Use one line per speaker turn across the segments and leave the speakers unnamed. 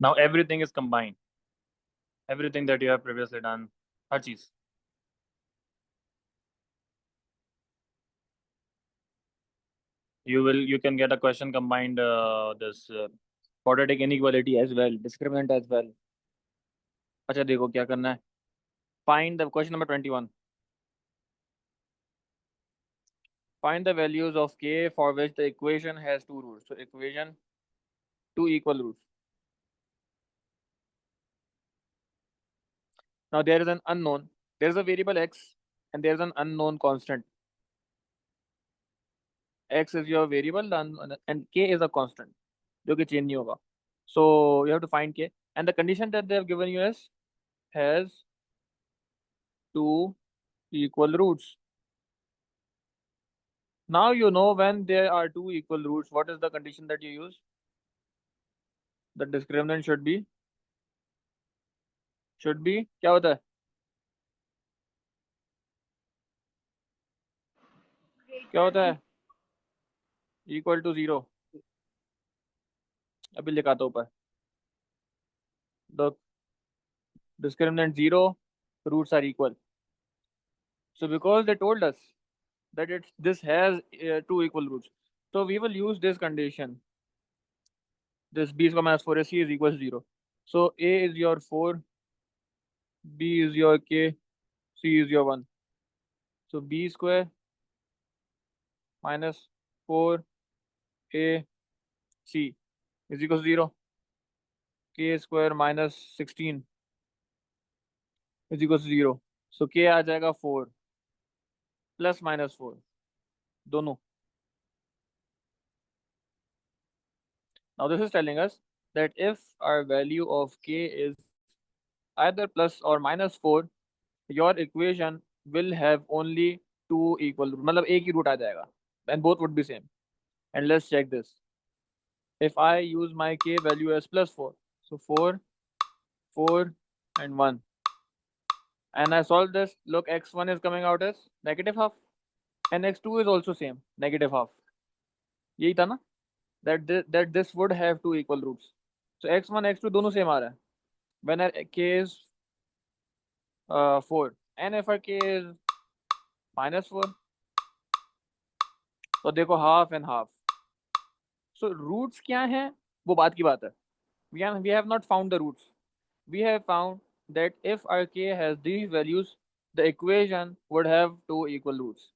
Now everything is combined. Everything that you have previously done, हर चीज. You can get a question combined this quadratic inequality as well, discriminant as well. अच्छा देखो क्या करना है. Find the question number 21. Find the values of k for which the equation has two roots. So equation two equal roots. Now there is an unknown. There is a variable x and there is an unknown constant. X is your variable and k is a constant जो कि change नहीं होगा. So you have to find k and the condition that they have given you is has two equal roots. Now you know when there are two equal roots, what is the condition that you use? The discriminant should be क्या होता है? क्या होता है? Equal to 0. अभी लिखाता हूँ ऊपर. The discriminant 0, roots are equal. So because they told us that this has two equal roots, so we will use this condition. This b square minus 4ac is equal to 0. So a is your 4, b is your k, c is your 1. So b square minus 4 a c is equal to 0. K square minus 16 is equal to 0. So k आ जाएगा 4 plus minus 4 दोनों. Now this is telling us that if our value of k is either plus or minus 4, your equation will have only two equal roots. मतलब एक ही root आ जाएगा and both would be same. And let's check this. If I use my k value as plus 4, so 4, 4 and 1, and I solve this, look, x1 is coming out as negative half and x2 is also same, negative half. यही था ना? That this would have two equal roots. So x1 x2 दोनों same आ रहा है when our k is 4 and if our k is minus 4, तो देखो half and half. So roots क्या हैं वो बात की बात है. We have not found the roots. We have found that if our k has these values, the equation would have two equal roots.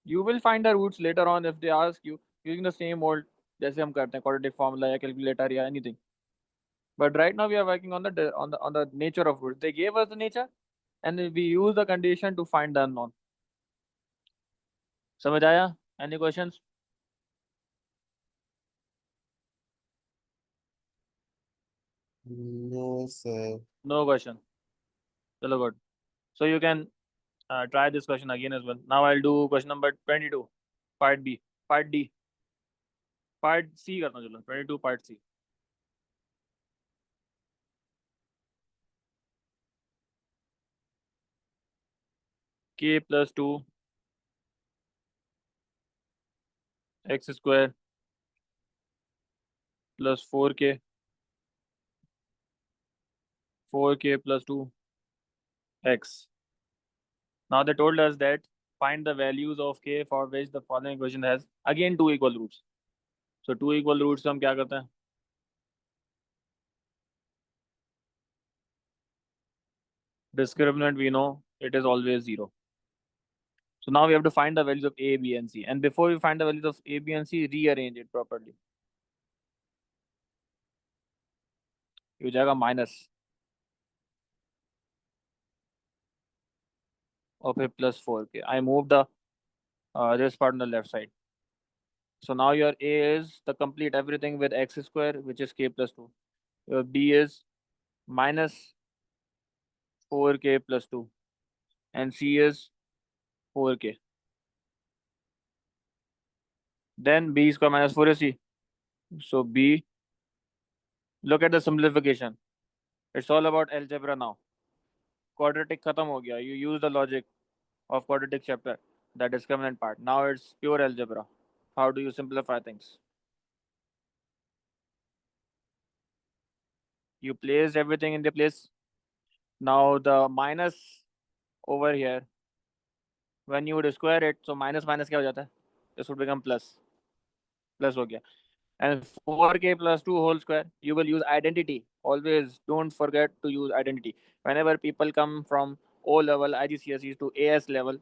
You will find the roots later on if they ask you using the same old जैसे हम करते हैं quadratic formula या calculator या anything. But right now we are working on the nature of roots. They gave us the nature and we use the condition to find the unknown. समझ आया? Any questions?
No, sir.
No question. Chalo good. So you can try this question again as well. Now I'll do question number 22, part B, part D, part C करता हूँ चलो. 22 part C. K plus 2 x square plus 4k plus 2 x. Now they told us that find the values of k for which the following equation has again two equal roots. So two equal roots हम क्या करते हैं? Discriminant we know it is always 0. So now we have to find the values of a, b and c. And before we find the values of a, b and c, rearrange it properly. ये हो जाएगा minus of a plus 4k. I move the this part on the left side. So now your a is the complete everything with x square, which is k plus 2. Your b is minus 4k plus 2 and c is 4k. Then b square minus 4ac. So b, look at the simplification. It's all about algebra now. Quadratic khatam ho gaya. You use the logic of quadratic chapter, the discriminant part. Now it's pure algebra. How do you simplify things? You placed everything in the place. Now the minus over here, when you would square it, so minus minus क्या हो जाता है? This would become plus. Plus हो गया. And 4k plus 2 whole square, you will use identity. Always don't forget to use identity. Whenever people come from O level IGCSEs to AS level,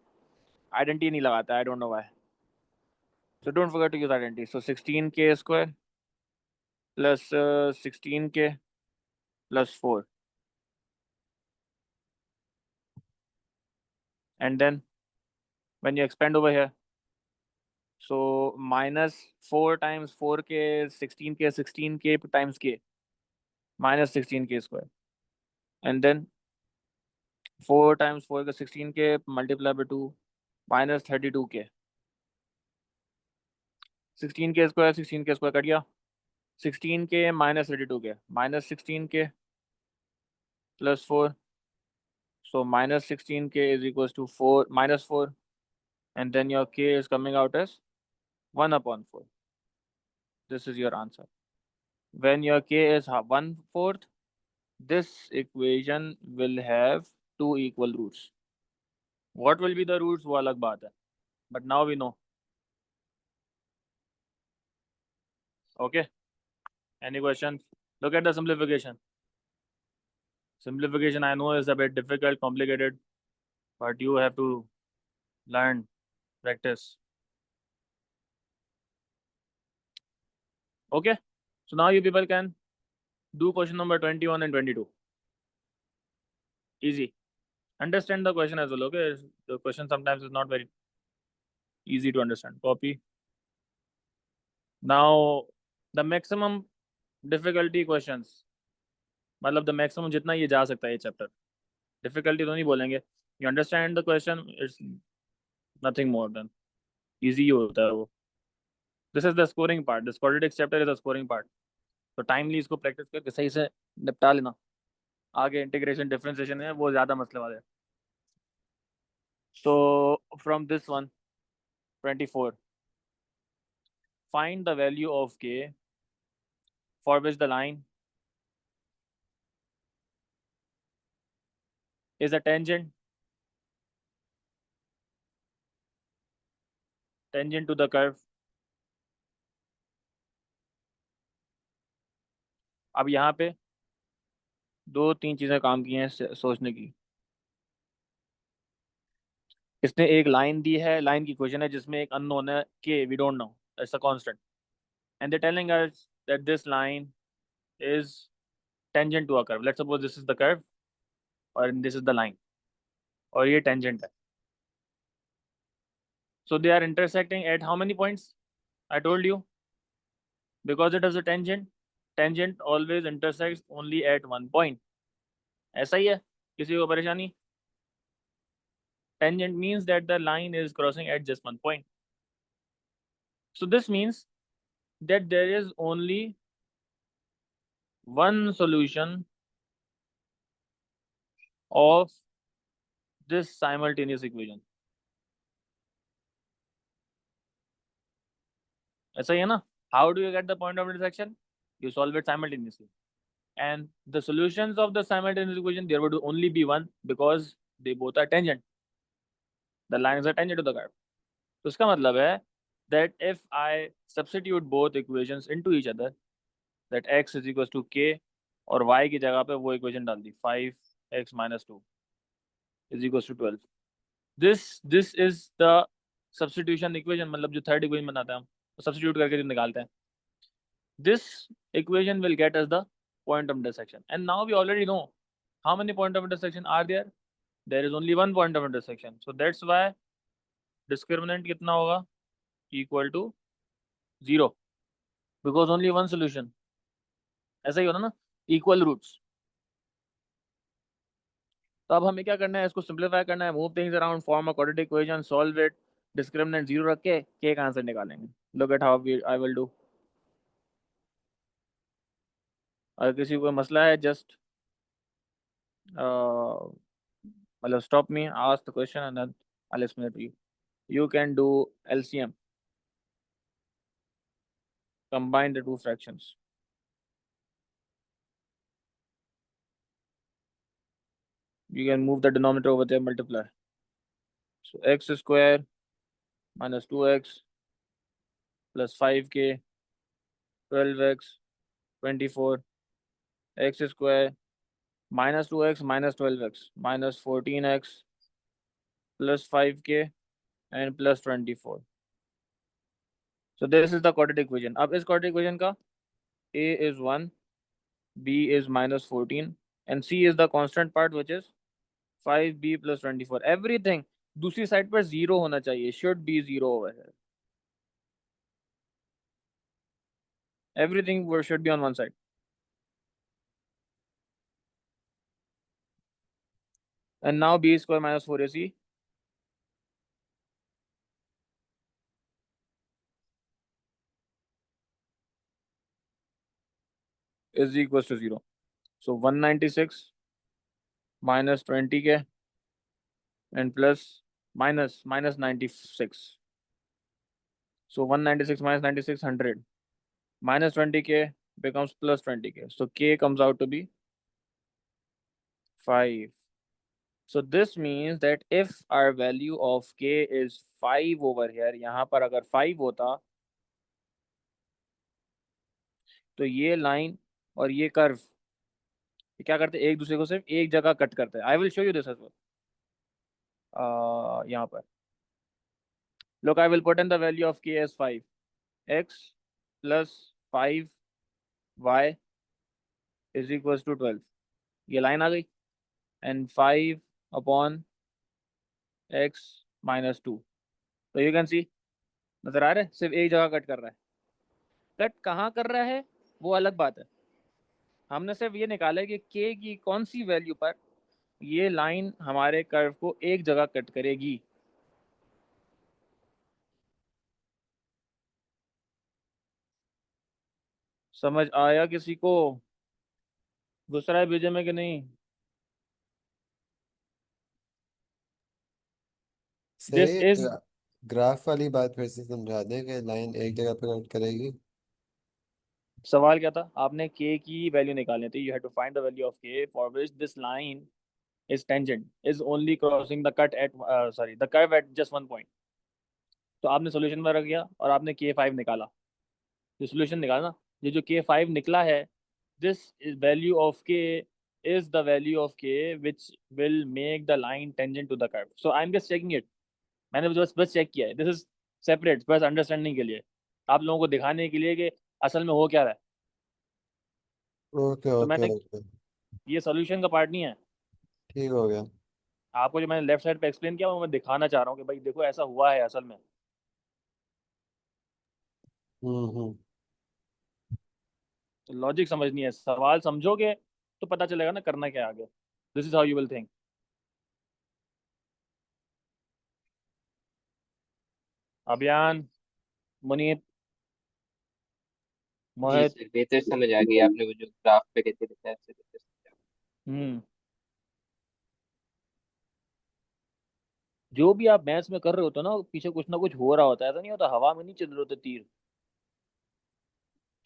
identity नहीं लगाता. I don't know why. So don't forget to use identity. So 16k square plus 16k plus 4. And then when you expand over here, so minus 4 times 4k is 16k, 16k times k, minus 16k square. And then 4 times 4 का 16k multiply by 2 minus 32k. 16k square 16k square cut गया. 16k minus 32k minus 16k plus 4. So minus 16k is equals to 4 minus 4, and then your k is coming out as 1 upon 4. This is your answer. When your k is 1/4, this equation will have two equal roots. What will be the roots? वो अलग बात है. But now we know. Okay. Any questions? Look at the simplification. Simplification I know is a bit difficult, complicated, but you have to learn, practice. Okay. So now you people can do question number 21 and 22. Easy. Understand the question as well. Okay. The question sometimes is not very easy to understand. Copy. Now the maximum difficulty questions. मतलब the maximum जितना ये जा सकता है ये chapter. Difficulty तो नहीं बोलेंगे. You understand the question? It's nothing more than easy ही होता है वो. This is the scoring part. This politics chapter is the scoring part. तो टाइमली इसको प्रैक्टिस करके सही से निपटा लेना. आगे इंटीग्रेशन डिफरेंशिएशन है वो ज़्यादा मसले वाले. So from this one, 24, find the value of k for which the line is a tangent to the curve. अब यहाँ पे दो तीन चीज़ें काम की हैं सोचने की. इसने एक लाइन दी है, लाइन की इक्वेशन है जिसमें एक अननोन है के, we don't know, it's a constant, and they telling us that this line is tangent to a curve. Let's suppose this is the curve और दिस इज द लाइन और ये tangent है. So they are intersecting at how many points? I told you, because it is a tangent, tangent always intersects only at one point. ऐसा ही है, किसी को परेशानी? Tangent means that the line is crossing at just one point. So this means that there is only one solution of this simultaneous equation. ऐसा ही है ना? How do you get the point of intersection? You solve it simultaneously. And the solutions of the simultaneous equation, there would only be one because they both are tangent. The lines are tangent to the curve. तो इसका मतलब है that if I substitute both equations into each other, that x is equals to k और y की जगह पे वो equation डाल दी 5x minus 2 is equals to 12. This is the substitution equation, मतलब जो थर्ड इक्वेशन बनाते हैं हम सब्स्टिट्यूट करके जो निकालते हैं. This equation will get us the point of intersection, and now we already know how many point of intersection are there. There is only one point of intersection, so that's why discriminant कितना होगा? Equal to 0, because only one solution. ऐसा ही होना ना, equal roots. तो अब हमें क्या करना है? इसको सिंप्लीफाई करना है, move things around, form a quadratic equation, solve it, discriminant 0 रख के के का आंसर निकालेंगे. Look at how I will do. अगर किसी को मसला है जस्ट मतलब stop me, ask the question, and then I'll explain it to you. You can do LCM, combine the two fractions. You can move the denominator over there, multiply. So x square minus 2x plus 5k 12x 24 x square minus 2x minus 12x minus 14x plus 5k and plus 24. So this is the quadratic equation. अब इस quadratic equation का a is 1, b is minus 14 and c is the constant part which is 5b plus 24. Everything दूसरी side पर 0 होना चाहिए, should be 0 over here. Everything should be on one side. And now b square minus 4ac is equals to 0. So 196 minus 20k and plus minus 96. So 196 minus 96, 100. Minus 20k becomes plus 20k. So k comes out to be 5. So this means that if our value of k is 5 over here, यहाँ पर अगर 5 होता तो ये line और ये curve क्या करते, एक दूसरे को सिर्फ एक जगह कट करते हैं. I will show you this as well. यहाँ पर look, I will put in the value of k as 5. X plus 5y is equals to 12. ये लाइन आ गई. And 5 upon x minus 2. तो यू कैन सी, नजर आ रहा है, सिर्फ एक जगह कट कर रहा है. कट कहाँ कर रहा है वो अलग बात है. हमने सिर्फ ये निकाला है कि k की कौन सी वैल्यू पर ये लाइन हमारे कर्व को एक जगह कट करेगी. समझ आया किसी को? घुस रहा है बीजे में कि नहीं?
सर
दिस
ये
इज
ग्राफ वाली बात फिर से समझा दें कि लाइन एक जगह पे कट करेगी.
सवाल क्या था, आपने k की वैल्यू निकालनी थी. You have to find the value of k for which this line is tangent is only crossing the cut at sorry the curve at just one point. तो आपने सॉल्यूशन में रख दिया और आपने k5 निकाला. जो सॉल्यूशन निकाला ना, ये जो k5 निकला है, this is value of k is the value of k which will make the line tangent to the curve. So I'm just checking it. मैंने बस चेक किया है. दिस इज सेपरेट, बस अंडरस्टैंडिंग के लिए, आप लोगों को दिखाने के लिए कि असल में हो क्या रहा है.
ओके
तो
ओके
मैंने,
ओके.
ये सॉल्यूशन का पार्ट नहीं है.
ठीक हो गया.
आपको जो मैंने लेफ्ट साइड पे एक्सप्लेन किया वो मैं दिखाना चाह रहा हूँ कि भाई देखो ऐसा हुआ है असल में.
हम्म.
तो लॉजिक समझनी है, सवाल समझोगे तो पता चलेगा ना करना क्या है आगे. This is how you will think. अभियान, मुनीत,
जी
मोहित.
सर, बेहतर समझ आ गई. आपने वो जो ग्राफ पे कैसे दिखाया उससे बेहतर समझ आ
हम्म. जो भी आप मैथ्स में कर रहे होते हो ना, पीछे कुछ ना कुछ हो रहा होता है. ऐसा नहीं होता हवा में नहीं चल रहे होते तीर.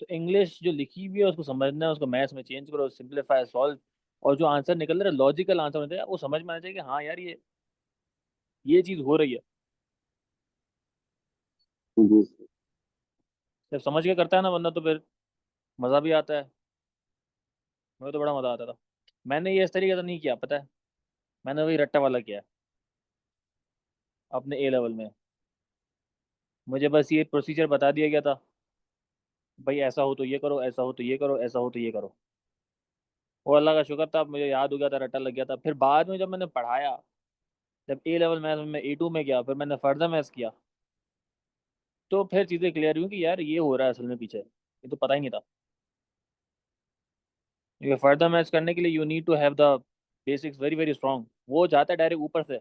तो इंग्लिश जो लिखी हुई है उसको समझना है, उसको मैथ्स में चेंज करो, सिंपलीफाई, सॉल्व. और जो आंसर निकल रहा है लॉजिकल आंसर होता है, वो समझ में आना चाहिए कि हाँ यार ये चीज हो रही है.
गई. जी सर.
जब समझ के करता है ना बंदा तो फिर मजा भी आता है. मुझे तो बड़ा मजा आता था. मैंने ये इस तरीके से नहीं किया, पता है. मैंने वही रट्टा वाला किया अपने ए लेवल में. मुझे बस ये प्रोसीजर बता दिया गया था, भाई ऐसा हो तो ये करो, ऐसा हो तो ये करो, ऐसा हो तो ये करो. वो अल्लाह का शुक्र था, मुझे याद हो गया था, रट्टा लग गया था. फिर बाद में जब मैंने पढ़ाया, जब ए लेवल मैथ में A2 में गया, फिर मैंने फर्दर मैथ्स किया, तो फिर चीज़ें क्लियर हुई कि यार ये हो रहा है असल में पीछे, ये तो पता ही नहीं था. ये फर्दर मैथ्स करने के लिए you need to have the basics very very strong. वो जाता है डायरेक्ट ऊपर से,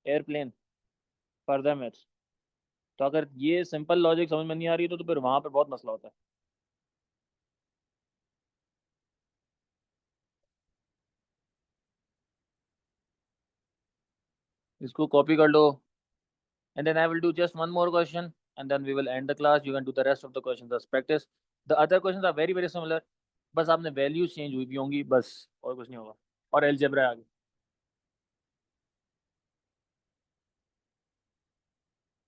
एयरप्लेन, फर्दर मैथ्स. तो अगर ये सिंपल लॉजिक समझ में नहीं आ रही तो फिर वहां पर बहुत मसला होता है. इसको कॉपी कर लो. And then I will do just one more question and then we will end the class. You can do the rest of the questions as practice. The other questions are very very similar. बस आपने values change हुई भी होंगी बस, और कुछ नहीं होगा. और एलजेब्रा आगे.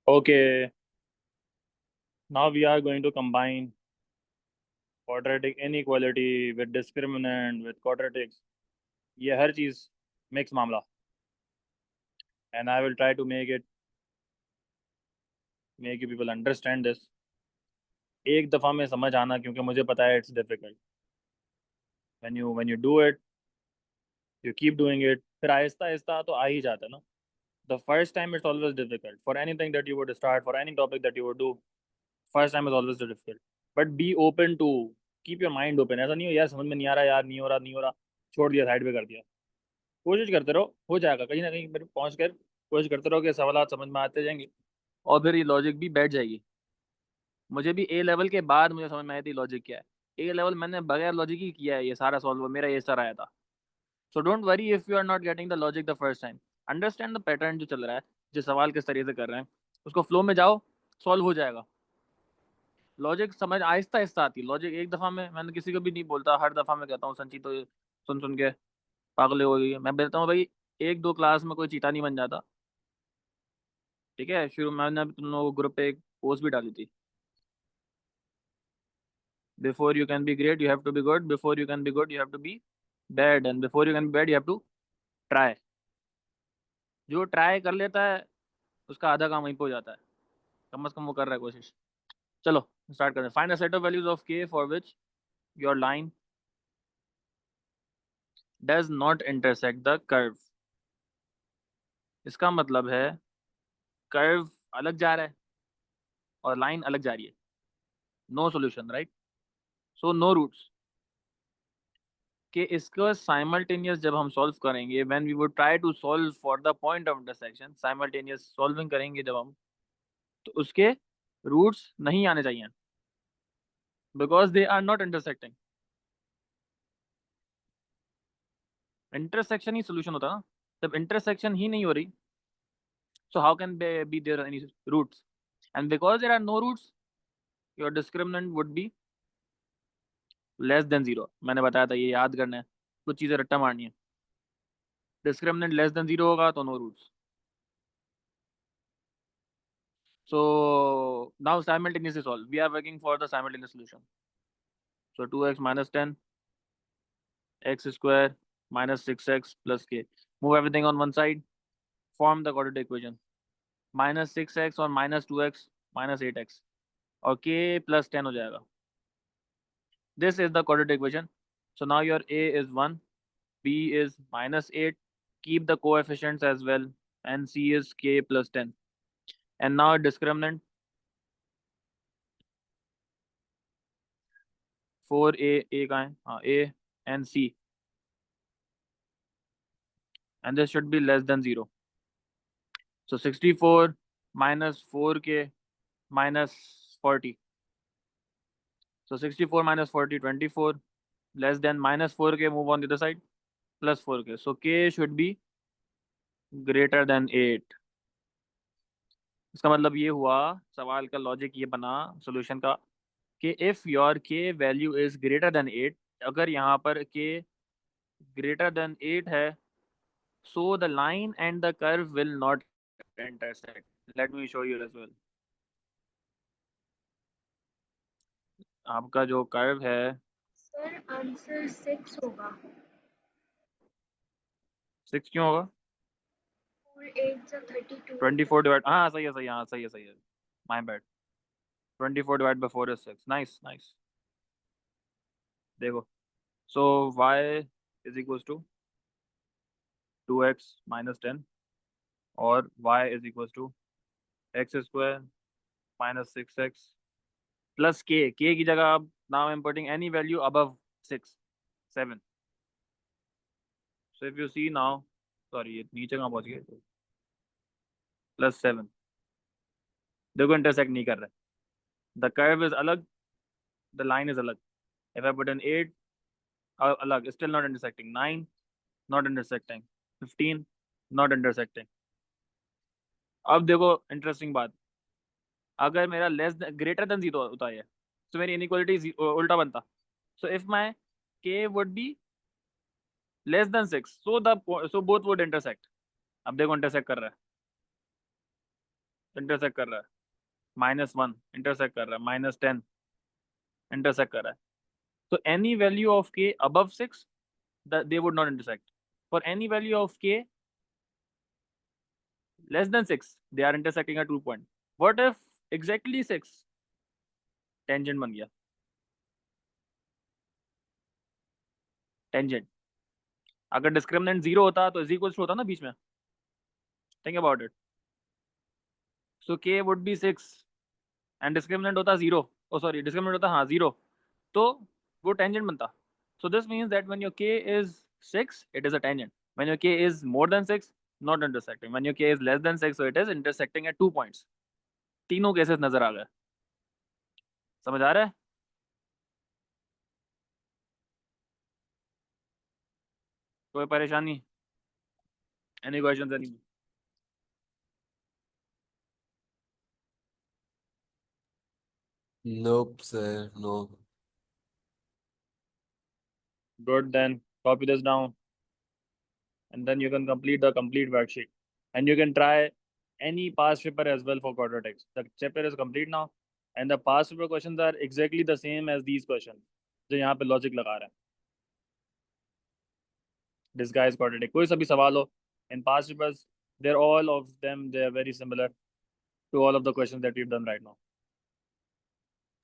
Okay, now we are going to combine quadratic inequality with discriminant with quadratics. ये हर चीज़ मिक्स मामला, and I will try to make you people understand this. एक दफ़ा में समझ आना, क्योंकि मुझे पता है it's difficult. When you do it, you keep doing it, फिर आहिस्ता आहिस्ता तो आ ही जाता है ना. The first time it's always difficult for anything that you would start, for any topic that you would do. First time is always difficult, but be open to keep your mind open. ऐसा नहीं हो यार समझ में नहीं आ रहा, यार नहीं हो रहा, छोड़ दिया, साइड पे कर दिया. कोशिश करते रहो, हो जाएगा कहीं ना कहीं पर पहुंच कर. कोशिश करते रहो कि सवाल समझ में आते जाएंगे और फिर ये लॉजिक भी बैठ जाएगी. मुझे भी ए लेवल के बाद मुझे समझ में आई थी लॉजिक क्या है. ए लेवल मैंने बगैर लॉजिक ही किया है, ये सारा सॉल्व मेरा ये सर आया था. So don't worry if you are not getting the logic the first time. Understand the pattern जो चल रहा है, जो सवाल किस तरीके से कर रहे हैं, उसको फ्लो में जाओ, सॉल्व हो जाएगा. लॉजिक समझ आहिस्ता आहिस्ता आती है. लॉजिक एक दफ़ा में मैंने किसी को भी नहीं बोलता, हर दफ़ा मैं कहता हूँ संची तो सुन सुन के पागल हो गई है. मैं बोलता हूँ भाई एक दो क्लास में कोई चीता नहीं बन जाता. ठीक है, शुरू में मैंने तुम लोगों को ग्रुप पे एक पोस्ट भी डाली थी. Before you can be great you have to be good, before you can be good you have to be bad, and before you can be bad you have to try. जो try कर लेता है उसका आधा काम वहीं पे हो जाता है. कम से कम वो कर रहा है कोशिश. चलो स्टार्ट करें. Find a set of values of k for which your line does not intersect the curve. इसका मतलब है कर्व अलग जा रहा है और लाइन अलग जा रही है. No solution, right. So no roots. कि इसको साइमल्टेनियस जब हम सॉल्व करेंगे, when we would try to solve for the point of intersection, simultaneous solving करेंगे जब हम, तो उसके रूट्स नहीं आने चाहिए, because they are not intersecting. Intersection ही सोल्यूशन होता है ना. जब इंटरसेक्शन ही नहीं हो रही, so how can there be there any roots, and because there are no roots your discriminant would be less than 0. मैंने बताया था ये याद करना है, कुछ चीज़ें रट्टा मारनी है. डिस्क्रिमिनेंट लेस देन 0 होगा तो no roots. So now simultaneously solve. We are working for the simultaneous solution. So 2x minus 10 x square minus 6x plus k. Move everything on one side. Form the quadratic equation. Minus 6x और minus 2x minus 8x और k plus 10 हो जाएगा. This is the quadratic equation. So now your a is 1, b is minus 8. Keep the coefficients as well, and c is k plus 10. And now discriminant 4a कहाँ है? हाँ, a and c, and this should be less than 0. So 64 minus 4k minus 40. So 64 minus 40, 24, less than minus 4k, move on the other side, plus 4k. So k should be greater than 8. इसका मतलब ये हुआ, सवाल का logic ये बना solution का, कि इफ़ योर के वैल्यू इज ग्रेटर देन 8, अगर यहाँ पर के ग्रेटर देन 8 है, so the line and the curve will not intersect. Let me show you as well. आपका जो कर्व है
सर आंसर 6 होगा.
6 क्यों होगा?
4 8 32.
24 डिवाइड, हाँ सही है, हाँ सही है. My bad. 24 divide by 4 is 6. Nice. देखो, so y is equals to 2x minus 10 और y is equals to x square minus 6x plus k की जगह आप now I am putting any value above 6 7. So if you see now, sorry ये नीचे कहाँ पहुँच गए, प्लस 7. देखो इंटरसेक्ट नहीं कर रहा है. द कर्व इज अलग, द लाइन इज अलग. इफ आई पुट एन 8 अलग, still not intersecting. 9 not intersecting. 15 not intersecting. अब देखो इंटरेस्टिंग बात, अगर मेरा लेस ग्रेटर देन 0 होता है तो मेरी इनइक्वालिटी उल्टा बनता. सो इफ माई के would be less than 6, so both would intersect. अब देखो इंटरसेक्ट कर रहा है. इंटरसेक्ट कर रहा है, -1 इंटरसेक्ट कर रहा है, -10 इंटरसेक्ट कर रहा है. So any value of k above 6, that they would not intersect. For any value of k less than 6, they are intersecting at 2 point. What if exactly 6? Tangent बन गया. Tangent. अगर discriminant 0 होता तो is equals to होता ना बीच में. Think about it. So k would be 6 and discriminant होता 0. Oh sorry, discriminant होता हाँ 0. तो वो tangent बनता. So this means that when your k is 6, it is a tangent. When your k is more than 6, not intersecting. When your k is less than 6, so it is intersecting at 2 points. तीनों cases नजर आ गए. समझ आ रहा है? कोई परेशानी? Any questions? Any?
Nope, sir. No.
Good, then copy this down, and then you can complete the complete worksheet, and you can try any past paper as well for quadratics. The chapter is complete now, and the past paper questions are exactly the same as these questions. जो यहाँ पे logic लगा रहा है. This guy is quadratic. कोई सा भी सवाल हो in past papers, they're all of them. They are very similar to all of the questions that we've done right now.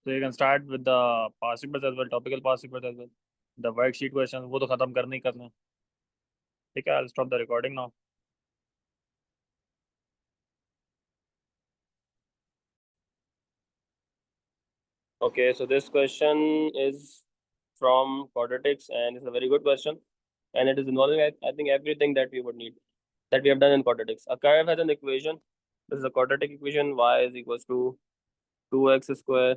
So you can start with the past papers as well, topical past papers as well. The worksheet questions वो तो खत्म करने ही करना है. ठीक है, I'll stop the recording now. Okay, so this question is from quadratics and it's a very good question, and it is involving I think everything that we would need, that we have done in quadratics. A curve has an equation. This is a quadratic equation. Y is equals to 2x square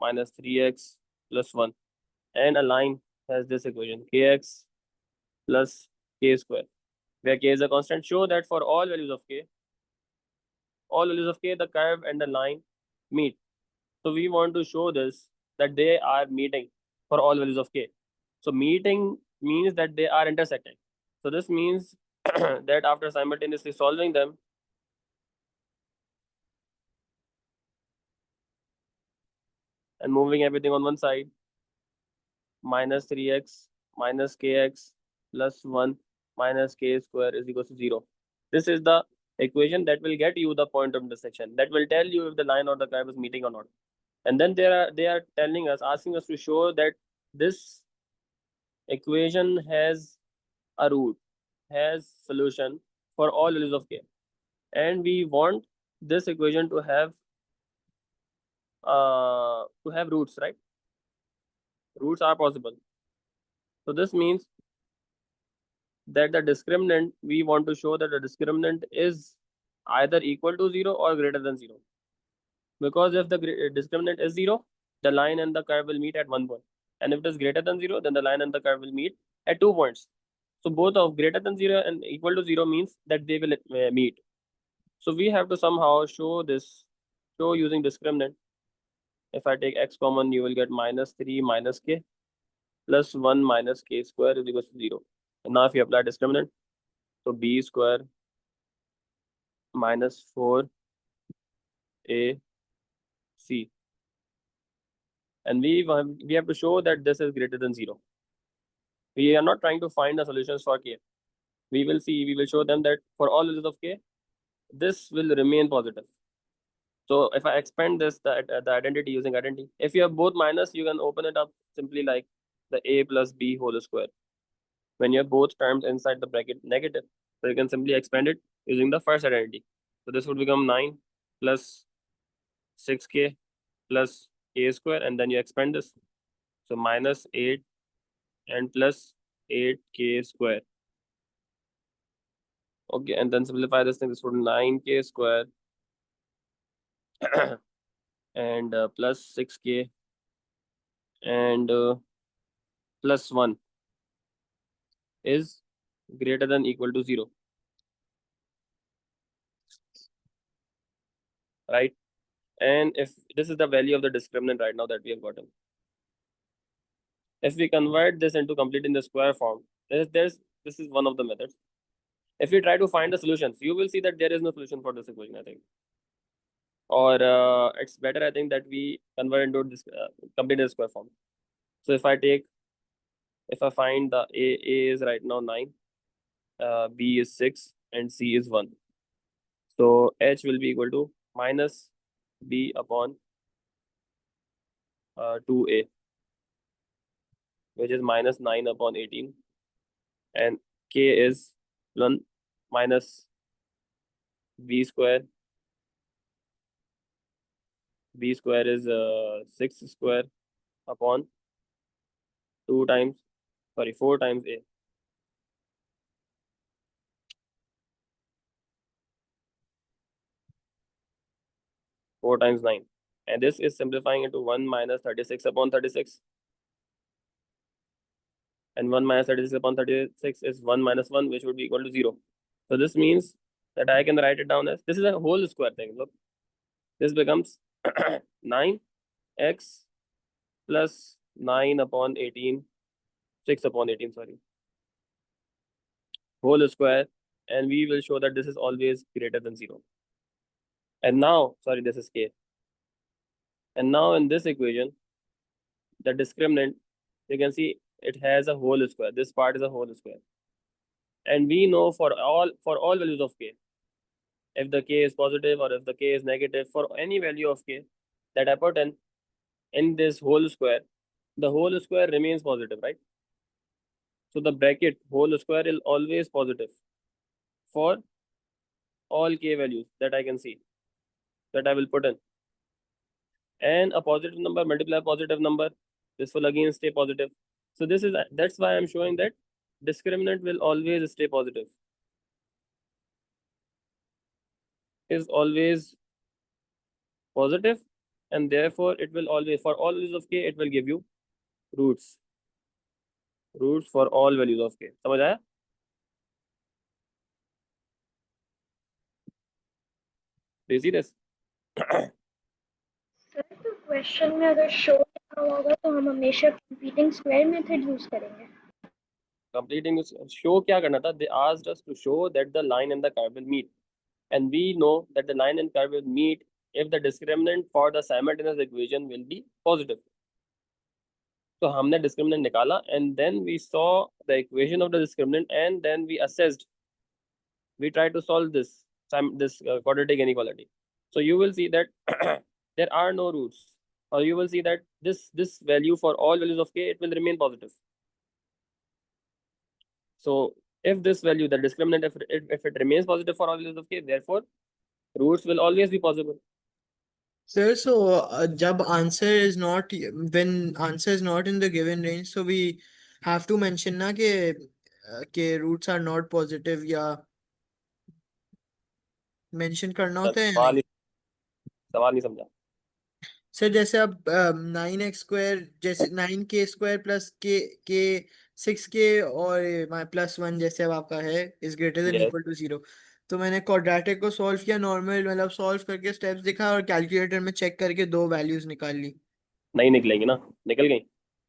minus 3x plus 1, and a line has this equation, kx plus k square, where k is a constant. Show that for all values of k, the curve and the line meet. So we want to show this, that they are meeting for all values of k. So meeting means that they are intersecting. So this means that after simultaneously solving them, and moving everything on one side, minus 3x minus kx plus 1 minus k square is equal to 0. This is the equation that will get you the point of intersection, that will tell you if the line or the curve is meeting or not. And then they are telling us, asking us to show that this equation has a root, has solution for all values of k, and we want this equation to have roots, right? Roots are possible. So this means that the discriminant, we want to show that the discriminant is either equal to 0 or greater than 0. Because if the discriminant is 0, the line and the curve will meet at 1 point. And if it is greater than 0, then the line and the curve will meet at 2 points. So both of greater than 0 and equal to 0 means that they will meet. So we have to somehow show using discriminant. If I take x common, you will get minus 3 minus k plus 1 minus k square is equal to 0. And now if you apply discriminant, so b square minus 4 a c, and we have to show that this is greater than 0. We are not trying to find the solutions for k. We will show them that for all values of k, this will remain positive. So if I expand this, the identity using identity, if you have both minus, you can open it up simply like the a plus b whole square. When you have both terms inside the bracket negative, so you can simply expand it using the first identity. So this would become 9 plus 6k plus k square, and then you expand this. So minus 8 and plus 8k square. Okay, and then simplify this thing. This would 9k square and plus 6k and plus 1 is greater than equal to 0. Right? And if this is the value of the discriminant right now that we have gotten. If we convert this into completing the square form, this is one of the methods. If we try to find the solutions, you will see that there is no solution for this equation, I think.
or it's better I think that we convert into this complete the square form. So if I find the A is right now 9, B is 6, and C is 1. So H will be equal to minus B upon 2A, which is minus 9 upon 18, and K is 1 minus B square. B square is 6 square upon 4 times A. Four times 9, and this is simplifying into 1 minus 36 upon 36, and 1 minus 36 upon 36 is 1 minus 1, which would be equal to 0. So this means that I can write it down as, this is a whole square thing. Look, this becomes 9x plus 9 upon 18, 6 upon 18, sorry, whole square, and we will show that this is always greater than 0. And now, sorry, this is K. And now in this equation, the discriminant, you can see it has a whole square. This part is a whole square. And we know for all values of K, if the K is positive or if the K is negative, for any value of K that I put in this whole square, the whole square remains positive, right? So the bracket whole square is always positive for all K values that I can see, that I will put in. And a positive number multiply a positive number, this will again stay positive. So that's why I'm showing that discriminant will always stay positive. Is always positive, and therefore it will always, for all values of K, it will give you roots for all values of K. समझ आया? Do you see this?
Sir तो question में अगर show लिखा हुआ होगा तो हम हमेशा कंप्लीटिंग स्क्वायर मेथड यूज करेंगे.
Completing show क्या करना था? They asked us to show that the line and the curve will meet, and we know that the line and curve will meet if the discriminant for the simultaneous equation will be positive. So हमने discriminant निकाला, and then we saw the equation of the discriminant, and then we assessed. We tried to solve this quadratic inequality. So you will see that there are no roots, or you will see that this value for all values of K, it will remain positive. So if this value, the discriminant, if it remains positive for all values of K, therefore roots will always be possible.
Sir, so jab answer is not, when answer is not in the given range, so we have to mention na ke roots are not positive, या mention करना होता है या नहीं?
सवाल नहीं समझा.
Sir जैसे अब 9x स्क्वायर, जैसे 9k स्क्वायर प्लस के 6k और प्लस 1 जैसे अब आपका है is greater than
Yes.
Equal to 0, तो मैंने क्वाड्रेटिक को सॉल्व किया नॉर्मल, मतलब सॉल्व करके स्टेप्स दिखा और कैलकुलेटर में चेक करके दो वैल्यूज निकाल ली.
नहीं निकलेंगी ना? निकल गई?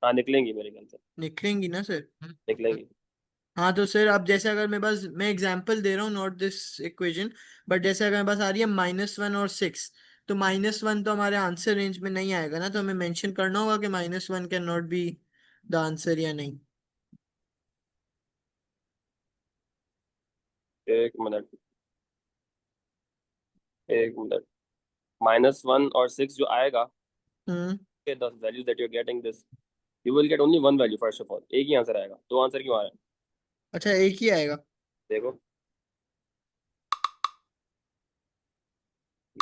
हाँ निकलेंगी मेरे ख्याल से.
निकलेंगी ना सर?
निकलेंगी.
हाँ तो सर अब जैसे अगर मेरे पास, मैं एग्जांपल दे रहा हूँ नॉट दिस इक्वेशन, बट जैसे अगर मेरे पास आ रही है -1 और 6, तो -1 तो हमारे आंसर रेंज में नहीं आएगा ना, तो हमें मेंशन करना होगा कि -1 can not be the answer या नहीं.
एक मिनट. -1 और 6 जो आएगा, the values that you're getting this, you will get only one value first of all. एक ही आंसर आएगा. दो आंसर क्यों आ रहा है?
अच्छा एक ही आएगा?
देखो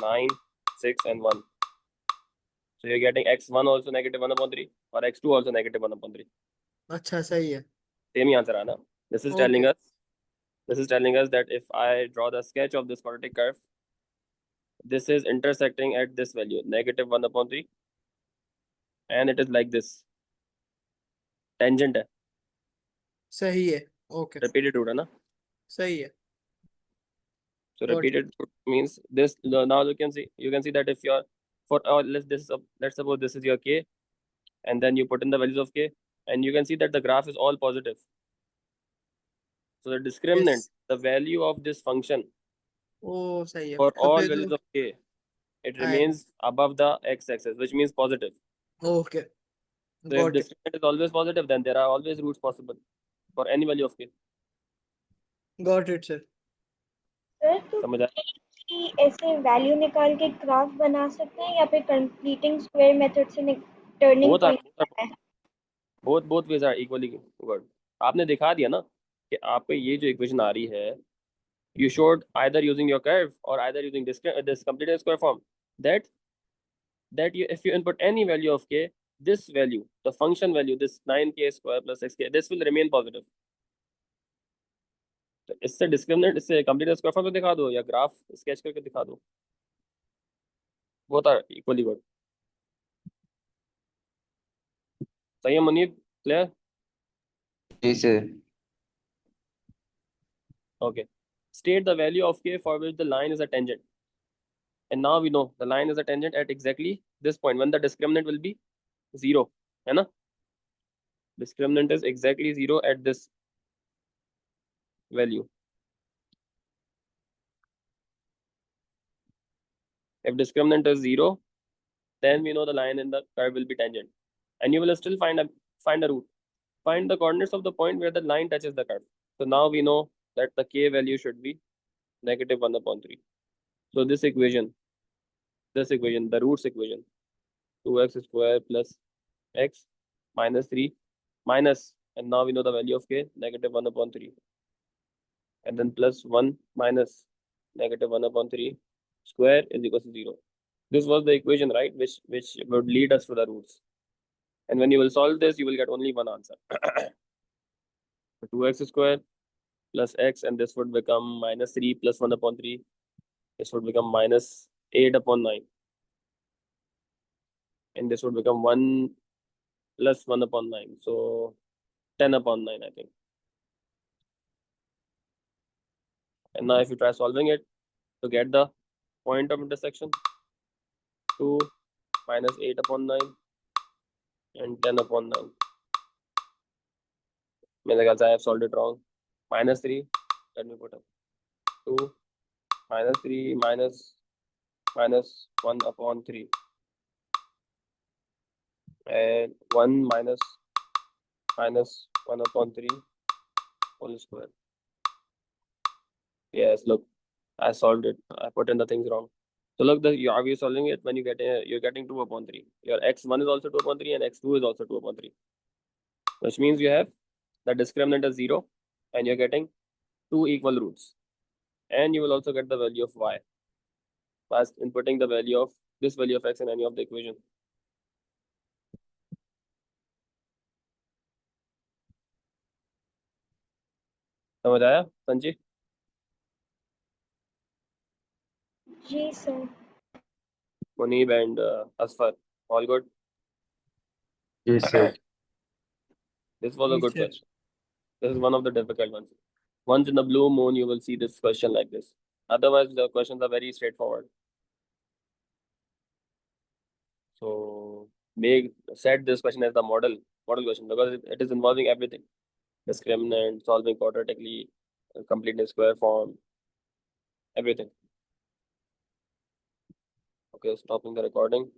9, 6 and 1. So you're getting x1 also -1/3 or x2 also -1/3.
अच्छा सही है.
Same ही आंसर आना. This is telling us that if I draw the sketch of this quadratic curve, this is intersecting at this value -1/3, and it is like this. Tangent है.
सही है. Okay
Repeated root है ना?
सही है.
So
Got it.
repeated root means this. Now you can see that if you're let's suppose this is your K, and then you put in the values of K, and you can see that the graph is all positive. So the discriminant,
Yes.
the value of this function
ओ सही है.
for
तो
all
फिर
values
तो
of K it
I-
remains above the x-axis, which means positive.
Okay.
So if
Got it.
discriminant is always positive, then there are always roots possible for any value of k.
Got it, sir.
Sir तो
समझ आया?
कि ऐसे value निकाल के graph बना सकते हैं या फिर कंप्लीटिंग स्क्वायर मेथड से turning
Both are
point
both ways are equally good. आपने दिखा दिया ना कि आपको ये जो इक्वेशन आ रही है, you showed either using your curve or either using this completed square form that if you input any value of k, this value, the function value, this 9k square plus 6k, this will remain positive. तो इससे discriminant, इससे complete square form तो दिखा दो या graph sketch करके दिखा दो, बोथ आर इक्वली गुड. सही है मुनीब? क्लियर?
जी sir.
Okay. State the value of k for which the line is a tangent. And now we know the line is a tangent at exactly this point when the discriminant will be 0. है ना? Discriminant is exactly 0 at this value. If discriminant is 0, then we know the line in the curve will be tangent. And you will still find a root. Find the coordinates of the point where the line touches the curve. So now we know that the k value should be -1/3. So this equation, the roots equation, 2x square plus x minus 3 minus, and now we know the value of k, -1/3. And then plus 1 minus -1/3 square is equal to 0. This was the equation, right, which would lead us to the roots. And when you will solve this, you will get only one answer. 2x square plus x, and this would become -3 plus 1/3. This would become -8/9. And this would become 1 plus 1/9. So 10/9, I think. And now if you try solving it to get the point of intersection, 2 minus 8/9 and 10/9. मेरे ख्याल से I have solved it wrong. -3, let me put up 2 minus 3 minus 1/3 and 1 minus 1/3 whole square. Yes, look, I solved it. I put in the things wrong. So look, are you solving it when you're getting 2/3? Your x1 is also 2/3 and x2 is also 2/3, which means you have the discriminant is 0 and you're getting 2 equal roots, and you will also get the value of y by inputting the value of this value of x in any of the equation. समझ आया संजी?
जी sir.
Munib and Asfar, all good?
Yes sir.
This was a
Yes,
good
sir.
question. This is one of the difficult ones. Once in the blue moon, you will see this question like this. Otherwise, the questions are very straightforward. So set this question as the model question because it is involving everything: discriminant, solving quadratically, completing square form, everything. Okay, stopping the recording.